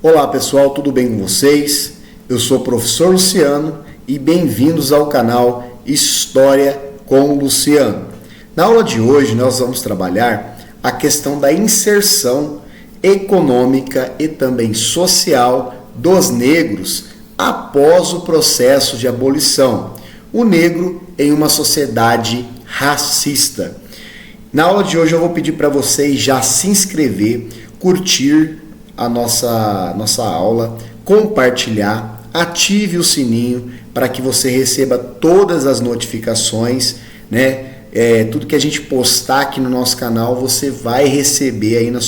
Olá pessoal, tudo bem com vocês? Eu sou o professor Luciano e bem-vindos ao canal História com Luciano. Na aula de hoje nós vamos trabalhar a questão da inserção econômica e também social dos negros após o processo de abolição. O negro em uma sociedade racista. Na aula de hoje eu vou pedir para vocês já se inscrever, curtir a nossa aula, compartilhar, ative o sininho para que você receba todas as notificações, né? Tudo que a gente postar aqui no nosso canal você vai receber aí na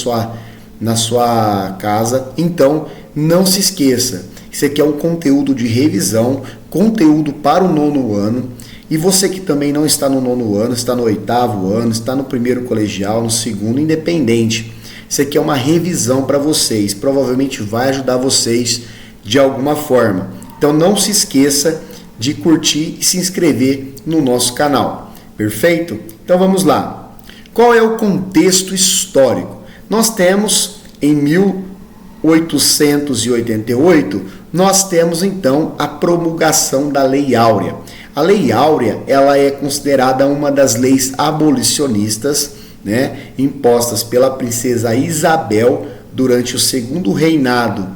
sua casa. Então não se esqueça, isso aqui é um conteúdo de revisão, conteúdo para o 9º ano. E você que também não está no 9º ano, está no 8º ano, está no 1º colegial, no 2º, independente. Isso aqui é uma revisão para vocês, provavelmente vai ajudar vocês de alguma forma. Então não se esqueça de curtir e se inscrever no nosso canal, perfeito? Então vamos lá. Qual é o contexto histórico? Nós temos em 1888, nós temos então a promulgação da Lei Áurea. A Lei Áurea, ela é considerada uma das leis abolicionistas, né, impostas pela princesa Isabel durante o segundo reinado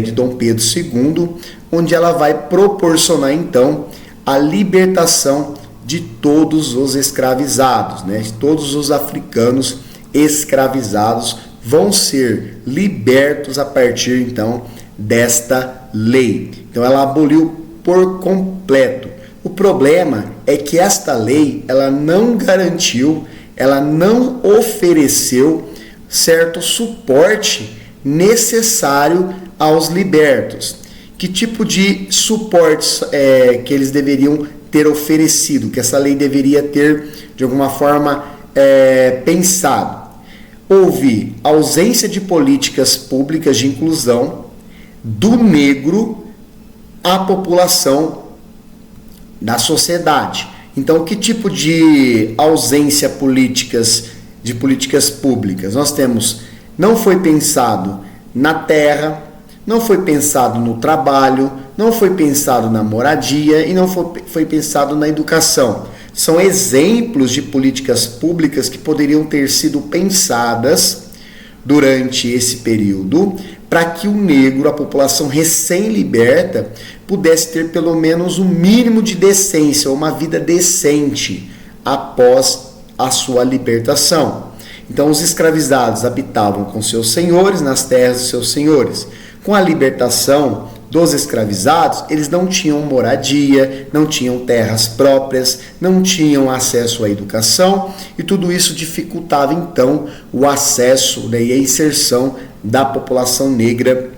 de Dom Pedro II, onde ela vai proporcionar então a libertação de todos os escravizados, né, de todos os africanos escravizados vão ser libertos a partir então desta lei. Então ela aboliu por completo. O problema é que esta lei ela não garantiu, ela não ofereceu certo suporte necessário aos libertos. Que tipo de suportes que eles deveriam ter oferecido, que essa lei deveria ter de alguma forma pensado? Houve ausência de políticas públicas de inclusão do negro à população da sociedade. Então, que tipo de ausência de políticas públicas? Nós temos, não foi pensado na terra, não foi pensado no trabalho, não foi pensado na moradia e não foi pensado na educação. São exemplos de políticas públicas que poderiam ter sido pensadas durante esse período para que o negro, a população recém-liberta, pudesse ter pelo menos um mínimo de decência, uma vida decente após a sua libertação. Então os escravizados habitavam com seus senhores nas terras dos seus senhores. Com a libertação dos escravizados, eles não tinham moradia, não tinham terras próprias, não tinham acesso à educação e tudo isso dificultava então o acesso, né, e a inserção da população negra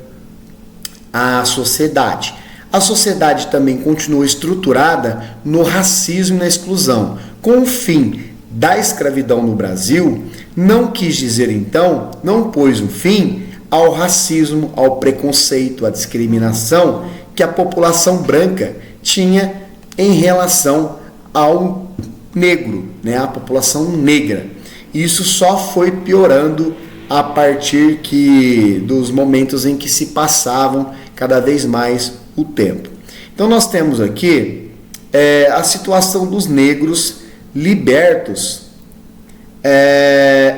à sociedade. A sociedade também continuou estruturada no racismo e na exclusão. Com o fim da escravidão no Brasil, não quis dizer então, não pôs um fim ao racismo, ao preconceito, à discriminação que a população branca tinha em relação ao negro, né, a população negra. Isso só foi piorando a partir dos momentos em que se passavam cada vez mais o tempo. Então nós temos aqui a situação dos negros libertos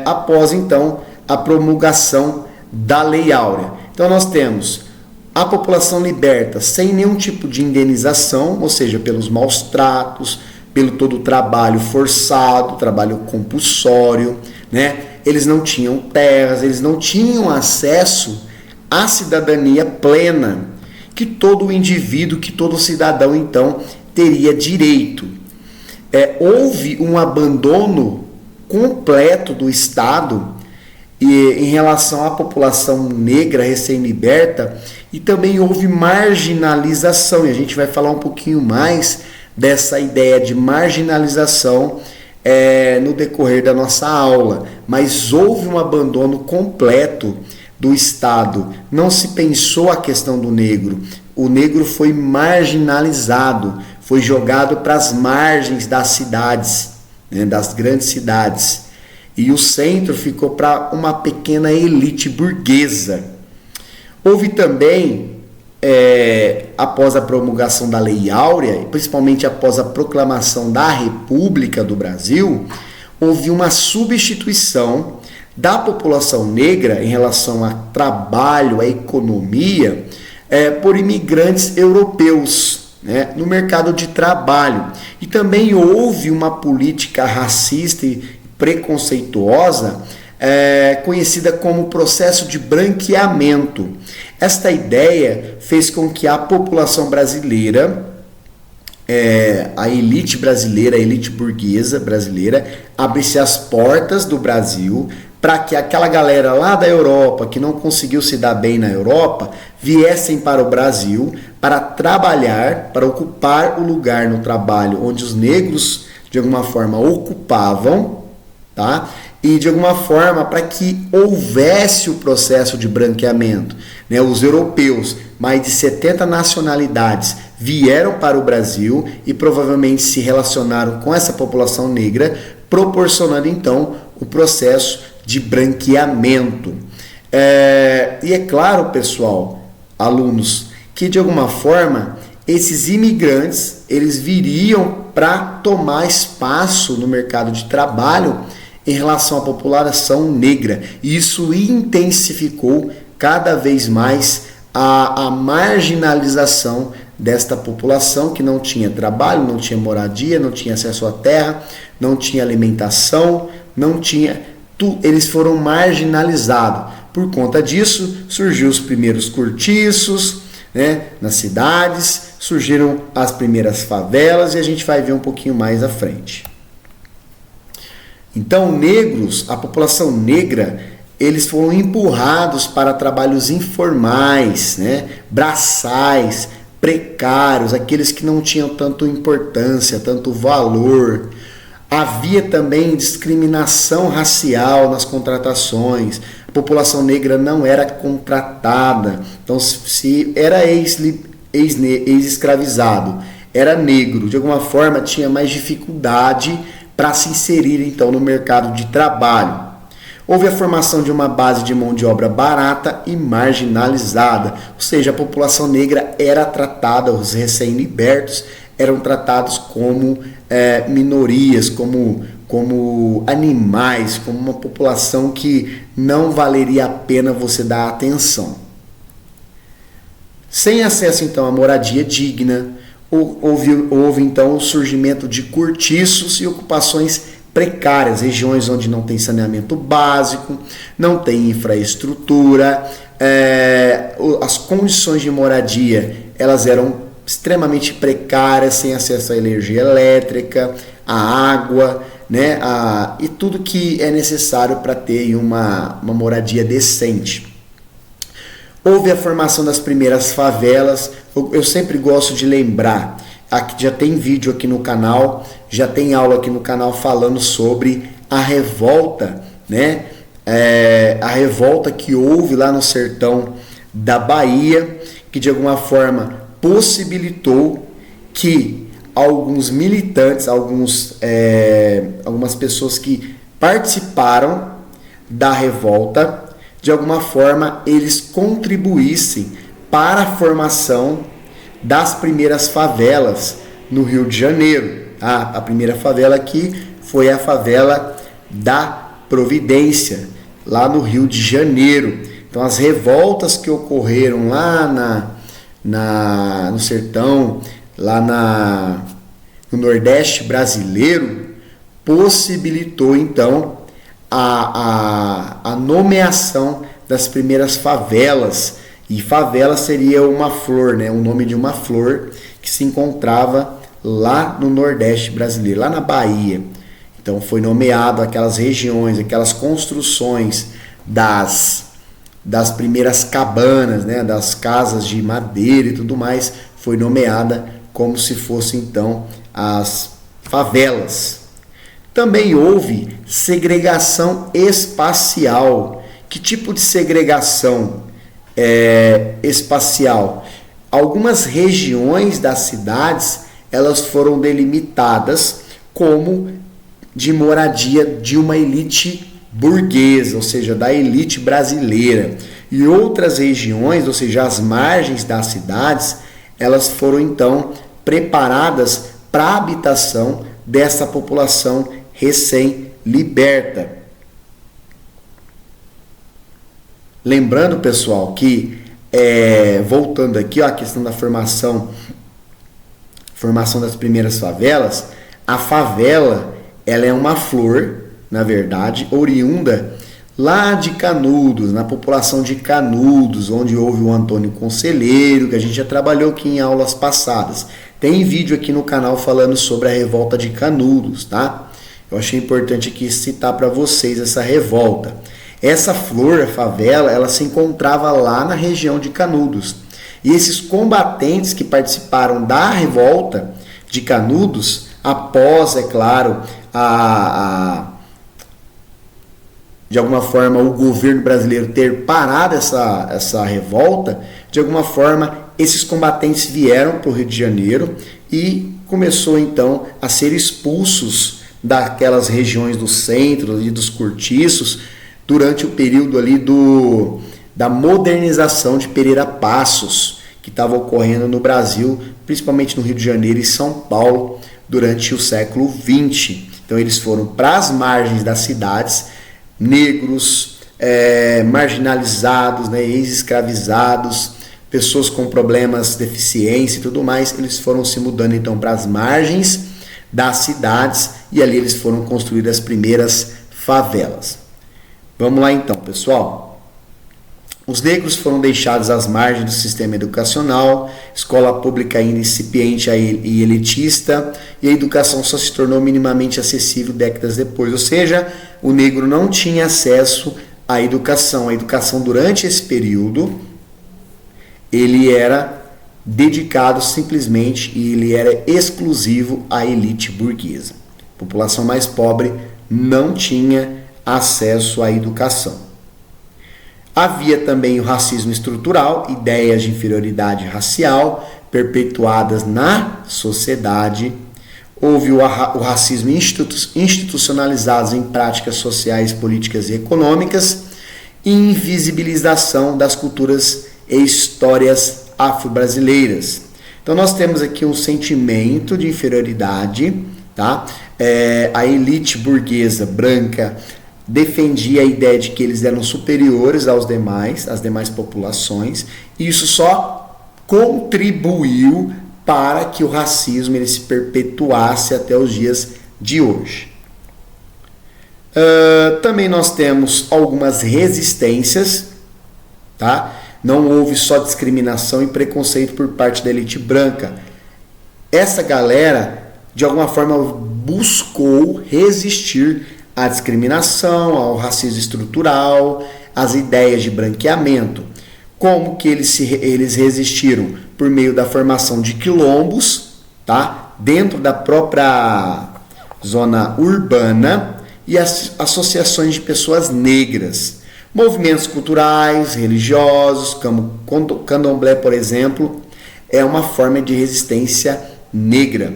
após então a promulgação da Lei Áurea. Então nós temos a população liberta sem nenhum tipo de indenização, ou seja, pelos maus tratos, pelo todo o trabalho forçado, trabalho compulsório, né? Eles não tinham terras, eles não tinham acesso à cidadania plena, que todo indivíduo, que todo cidadão, então, teria direito. Houve um abandono completo do Estado em relação à população negra recém-liberta e também houve marginalização, e a gente vai falar um pouquinho mais dessa ideia de marginalização no decorrer da nossa aula, mas houve um abandono completo do Estado, não se pensou a questão do negro, o negro foi marginalizado, foi jogado para as margens das cidades, né, das grandes cidades, e o centro ficou para uma pequena elite burguesa. Houve também, após a promulgação da Lei Áurea, principalmente após a proclamação da República do Brasil, houve uma substituição da população negra em relação a trabalho, a economia, por imigrantes europeus, né, no mercado de trabalho. E também houve uma política racista e preconceituosa, conhecida como processo de branqueamento. Esta ideia fez com que a população brasileira, a elite brasileira, a elite burguesa brasileira, abrisse as portas do Brasil para que aquela galera lá da Europa, que não conseguiu se dar bem na Europa, viessem para o Brasil para trabalhar, para ocupar o lugar no trabalho onde os negros, de alguma forma, ocupavam, tá? E de alguma forma para que houvesse o processo de branqueamento, né? Os europeus, mais de 70 nacionalidades, vieram para o Brasil e provavelmente se relacionaram com essa população negra, proporcionando então o processo de branqueamento. E é claro, pessoal, alunos, que de alguma forma esses imigrantes eles viriam para tomar espaço no mercado de trabalho em relação à população negra. E isso intensificou cada vez mais a marginalização desta população que não tinha trabalho, não tinha moradia, não tinha acesso à terra, não tinha alimentação, não tinha... Eles foram marginalizados. Por conta disso, surgiu os primeiros cortiços, né, nas cidades, surgiram as primeiras favelas e a gente vai ver um pouquinho mais à frente. Então, negros, a população negra, eles foram empurrados para trabalhos informais, né, braçais, precários, aqueles que não tinham tanta importância, tanto valor. Havia também discriminação racial nas contratações. A população negra não era contratada. Então, se era ex-escravizado, era negro, de alguma forma tinha mais dificuldade para se inserir então no mercado de trabalho. Houve a formação de uma base de mão de obra barata e marginalizada, ou seja, a população negra era tratada, os recém-libertos eram tratados como minorias, como animais, como uma população que não valeria a pena você dar atenção. Sem acesso então à moradia digna, houve então o surgimento de cortiços e ocupações precárias, regiões onde não tem saneamento básico, não tem infraestrutura, as condições de moradia elas eram extremamente precárias, sem acesso à energia elétrica, à água, né, e tudo que é necessário para ter uma moradia decente. Houve a formação das primeiras favelas. Eu sempre gosto de lembrar, aqui já tem vídeo aqui no canal, já tem aula aqui no canal falando sobre a revolta, né? A revolta que houve lá no sertão da Bahia, que de alguma forma possibilitou que alguns militantes, algumas pessoas que participaram da revolta, de alguma forma eles contribuíssem para a formação das primeiras favelas no Rio de Janeiro. A primeira favela aqui foi a favela da Providência, lá no Rio de Janeiro. Então as revoltas que ocorreram lá no sertão, lá no Nordeste brasileiro, possibilitou então a nomeação das primeiras favelas. E favela seria uma flor, né? O nome de uma flor que se encontrava lá no Nordeste brasileiro, lá na Bahia. Então foi nomeado aquelas regiões, aquelas construções das primeiras cabanas, né? Das casas de madeira e tudo mais, foi nomeada como se fossem então as favelas. Também houve segregação espacial. Que tipo de segregação espacial? Algumas regiões das cidades elas foram delimitadas como de moradia de uma elite burguesa, ou seja, da elite brasileira. e outras regiões, ou seja, as margens das cidades, elas foram então preparadas para a habitação dessa população recém-liberta. Lembrando, pessoal, que voltando aqui, ó, a questão da formação das primeiras favelas, a favela, ela é uma flor, na verdade, oriunda lá de Canudos, na população de Canudos, onde houve o Antônio Conselheiro, que a gente já trabalhou aqui em aulas passadas. Tem vídeo aqui no canal falando sobre a revolta de Canudos, tá? Eu achei importante aqui citar para vocês essa revolta. Essa flor, a favela, ela se encontrava lá na região de Canudos. E esses combatentes que participaram da revolta de Canudos, após, é claro, de alguma forma o governo brasileiro ter parado essa revolta, de alguma forma esses combatentes vieram para o Rio de Janeiro e começou então a ser expulsos daquelas regiões do centro e dos cortiços durante o período ali da modernização de Pereira Passos, que estava ocorrendo no Brasil, principalmente no Rio de Janeiro e São Paulo, durante o século XX. Então eles foram para as margens das cidades, negros, marginalizados, né, ex-escravizados, pessoas com problemas, deficiência e tudo mais, eles foram se mudando então para as margens das cidades e ali eles foram construir as primeiras favelas. Vamos lá então, pessoal. Os negros foram deixados às margens do sistema educacional, escola pública ainda incipiente e elitista, e a educação só se tornou minimamente acessível décadas depois. Ou seja, o negro não tinha acesso à educação. A educação durante esse período, ele era dedicado simplesmente e ele era exclusivo à elite burguesa. A população mais pobre não tinha acesso à educação. Havia também o racismo estrutural, ideias de inferioridade racial perpetuadas na sociedade. Houve o racismo institucionalizado em práticas sociais, políticas e econômicas, e invisibilização das culturas e histórias afro-brasileiras. Então nós temos aqui um sentimento de inferioridade, tá? A elite burguesa branca defendia a ideia de que eles eram superiores às demais populações, e isso só contribuiu para que o racismo ele se perpetuasse até os dias de hoje. Também nós temos algumas resistências, tá? Não houve só discriminação e preconceito por parte da elite branca. Essa galera, de alguma forma, buscou resistir à discriminação, ao racismo estrutural, às ideias de branqueamento. Como que eles resistiram? Por meio da formação de quilombos, tá? Dentro da própria zona urbana, e as associações de pessoas negras. Movimentos culturais, religiosos, como candomblé, por exemplo, é uma forma de resistência negra.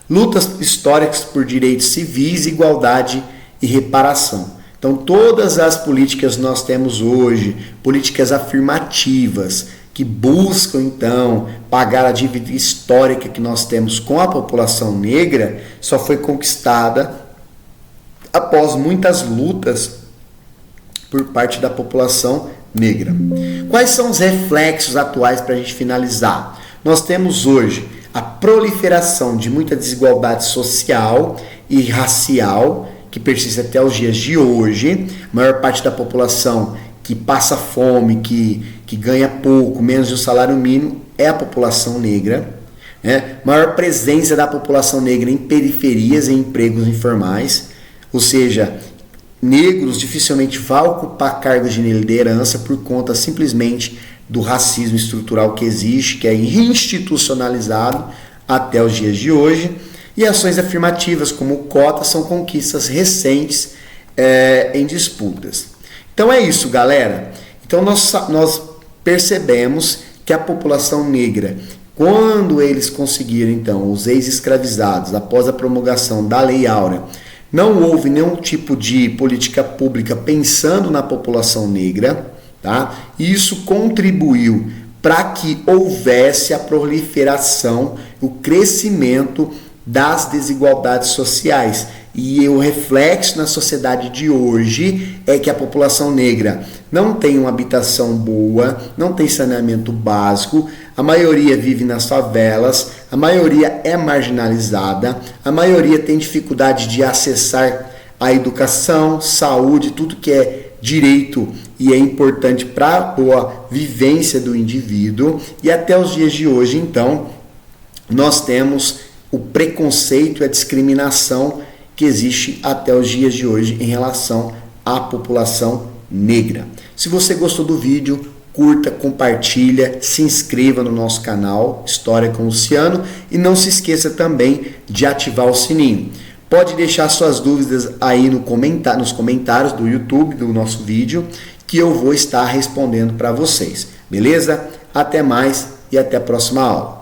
Lutas históricas por direitos civis, igualdade e reparação. Então, todas as políticas que nós temos hoje, políticas afirmativas, que buscam, então, pagar a dívida histórica que nós temos com a população negra, só foi conquistada após muitas lutas por parte da população negra. Quais são os reflexos atuais para a gente finalizar? Nós temos hoje a proliferação de muita desigualdade social e racial, que persiste até os dias de hoje. A maior parte da população que passa fome, que ganha pouco, menos de um salário mínimo, é a população negra. Maior presença da população negra em periferias e empregos informais, ou seja, negros dificilmente vão ocupar cargos de liderança por conta simplesmente do racismo estrutural que existe, que é institucionalizado até os dias de hoje. E ações afirmativas como cotas são conquistas recentes em disputas. Então é isso, galera. Então nós percebemos que a população negra, quando eles conseguiram, então, os ex-escravizados, após a promulgação da Lei Áurea, não houve nenhum tipo de política pública pensando na população negra, tá? Isso contribuiu para que houvesse a proliferação, o crescimento das desigualdades sociais. E o reflexo na sociedade de hoje é que a população negra não tem uma habitação boa, não tem saneamento básico, a maioria vive nas favelas, a maioria é marginalizada, a maioria tem dificuldade de acessar a educação, saúde, tudo que é direito e é importante para a boa vivência do indivíduo. E até os dias de hoje, então, nós temos o preconceito e a discriminação que existe até os dias de hoje em relação à população negra. Se você gostou do vídeo, curta, compartilha, se inscreva no nosso canal História com Luciano e não se esqueça também de ativar o sininho. Pode deixar suas dúvidas aí nos comentários do YouTube do nosso vídeo, que eu vou estar respondendo para vocês. Beleza? Até mais e até a próxima aula.